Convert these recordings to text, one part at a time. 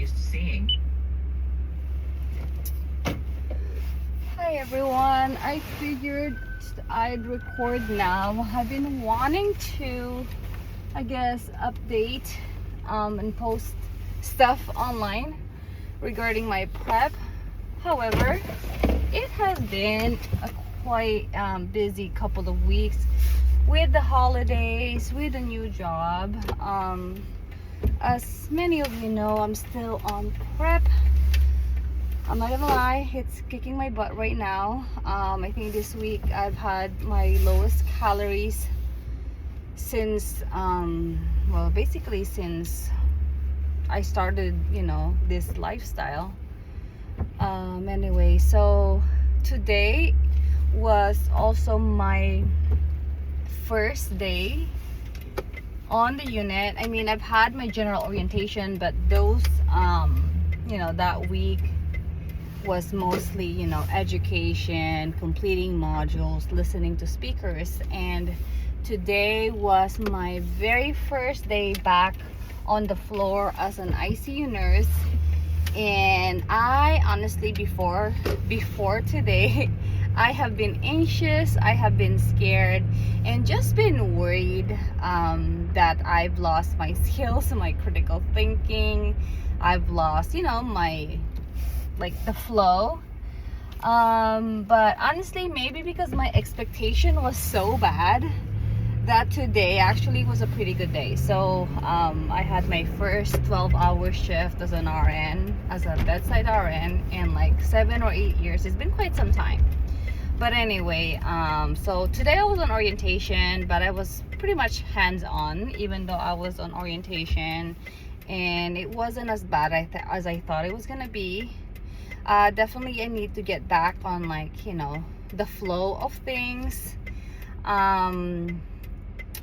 used to seeing. Hi everyone, I figured I'd record now. I've been wanting to, I guess, update and post stuff online regarding my prep. However, it has been a quite busy couple of weeks with the holidays, with a new job. As many of you know, I'm still on prep. I'm not gonna lie, it's kicking my butt right now. I think this week I've had my lowest calories since well, basically since I started, this lifestyle. Anyway, so today was also my first day on the unit. I mean, I've had my general orientation, but those that week was mostly education, completing modules, listening to speakers. And today was my very first day back on the floor as an ICU nurse. And I honestly, before today, I have been anxious, I have been scared, and just been worried that I've lost my skills, my critical thinking. I've lost, my the flow. But honestly, maybe because my expectation was so bad, that today actually was a pretty good day. So I had my first 12-hour shift as an RN, as a bedside RN, in like 7 or 8 years. It's been quite some time. But anyway, so today I was on orientation, but I was pretty much hands-on, even though I was on orientation, and it wasn't as bad as I thought it was gonna be. Definitely I need to get back on the flow of things.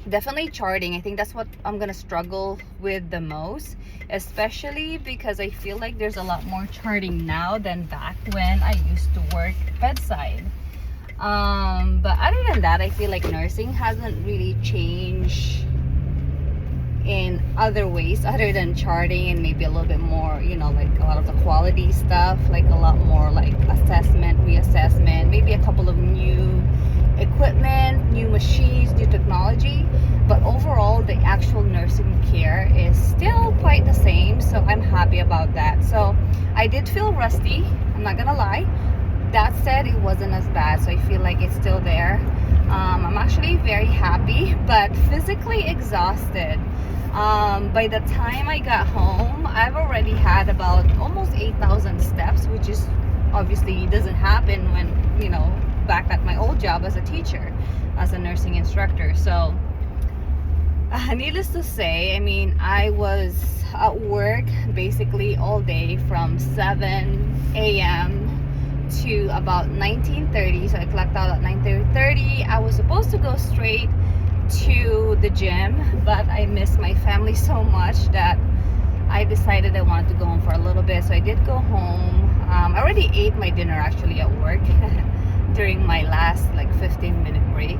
Definitely charting. I think that's what I'm gonna struggle with the most, especially because I feel like there's a lot more charting now than back when I used to work bedside. But other than that, I feel like nursing hasn't really changed in other ways other than charting, and maybe a little bit more, like a lot of the quality stuff, like a lot more like assessment, reassessment, maybe a couple of new equipment, new machines, new technology. But overall, the actual nursing care is still quite the same, so I'm happy about that. So I did feel rusty, I'm not gonna lie. That said, it wasn't as bad, so I feel like it's still there. I'm actually very happy, but physically exhausted. By the time I got home, I've already had about almost 8,000 steps, which is obviously doesn't happen when, back at my old job as a teacher, as a nursing instructor. So needless to say, I mean, I was at work basically all day from 7 a.m. to about 19:30. So I clocked out at 9:30. I was supposed to go straight to the gym, but I missed my family so much that I decided I wanted to go home for a little bit. So I did go home. I already ate my dinner actually at work during my last 15-minute break.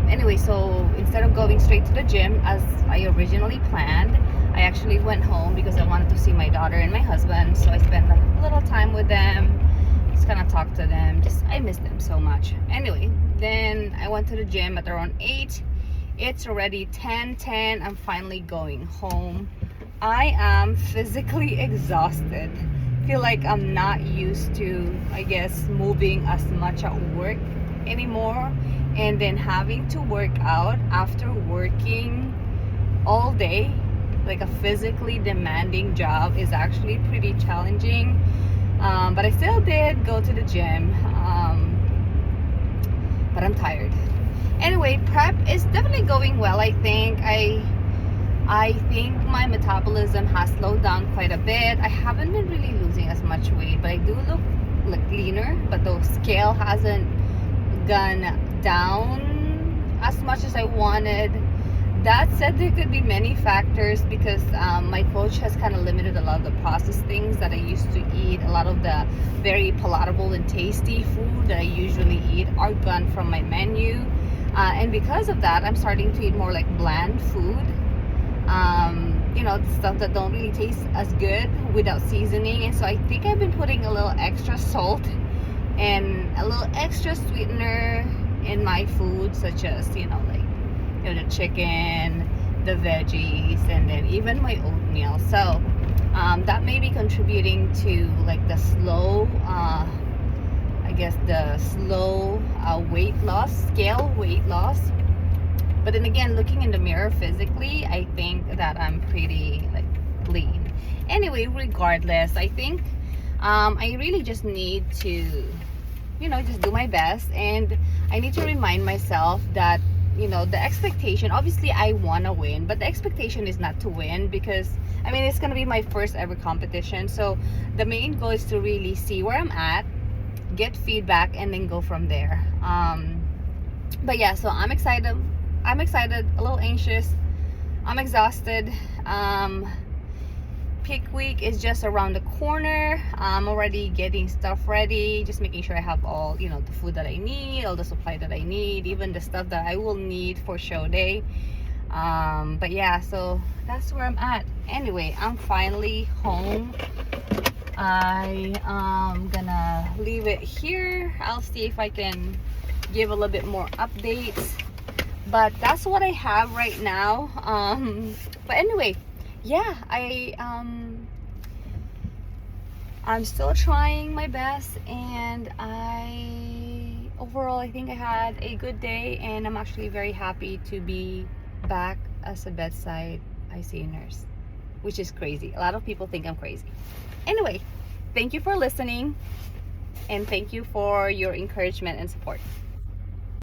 Anyway, so instead of going straight to the gym as I originally planned, I actually went home because I wanted to see my daughter and my husband. So I spent a little time with them, just kind of talk to them. I miss them so much. Anyway, then I went to the gym at around 8. It's already 10:10. I'm finally going home. I am physically exhausted. Feel like I'm not used to, I guess, moving as much at work anymore, and then having to work out after working all day, like a physically demanding job, is actually pretty challenging. But I still did go to the gym, but I'm tired. Anyway, prep is definitely going well. I think my metabolism has slowed down quite a bit. I haven't been really losing as much weight, but I do look leaner, but the scale hasn't gone down as much as I wanted. That said, there could be many factors because my coach has kind of limited a lot of the processed things that I used to eat. A lot of the very palatable and tasty food that I usually eat are gone from my menu. And because of that, I'm starting to eat more like bland food. you know, stuff that don't really taste as good without seasoning. And so I think I've been putting a little extra salt and a little extra sweetener in my food, such as, you know, like, you know, the chicken, the veggies, and then even my oatmeal. So that may be contributing to like the slow I guess the slow weight loss, weight loss. But then again, looking in the mirror physically, I think that I'm pretty like lean. Anyway, regardless, I think I really just need to, you know, just do my best. And I need to remind myself that, you know, the expectation, obviously I want to win, but the expectation is not to win, because I mean, it's going to be my first ever competition. So the main goal is to really see where I'm at, get feedback, and then go from there. But yeah, so I'm excited, a little anxious, I'm exhausted. Peak week is just around the corner. I'm already getting stuff ready, just making sure I have all, you know, the food that I need, all the supply that I need, even the stuff that I will need for show day. But yeah, so that's where I'm at. Anyway, I'm finally home. I am gonna leave it here. I'll see if I can give a little bit more updates, but that's what I have right now. But anyway, yeah, I'm still trying my best, and overall I think I had a good day, and I'm actually very happy to be back as a bedside ICU nurse, which is crazy. A lot of people think I'm crazy. Anyway, thank you for listening, and thank you for your encouragement and support.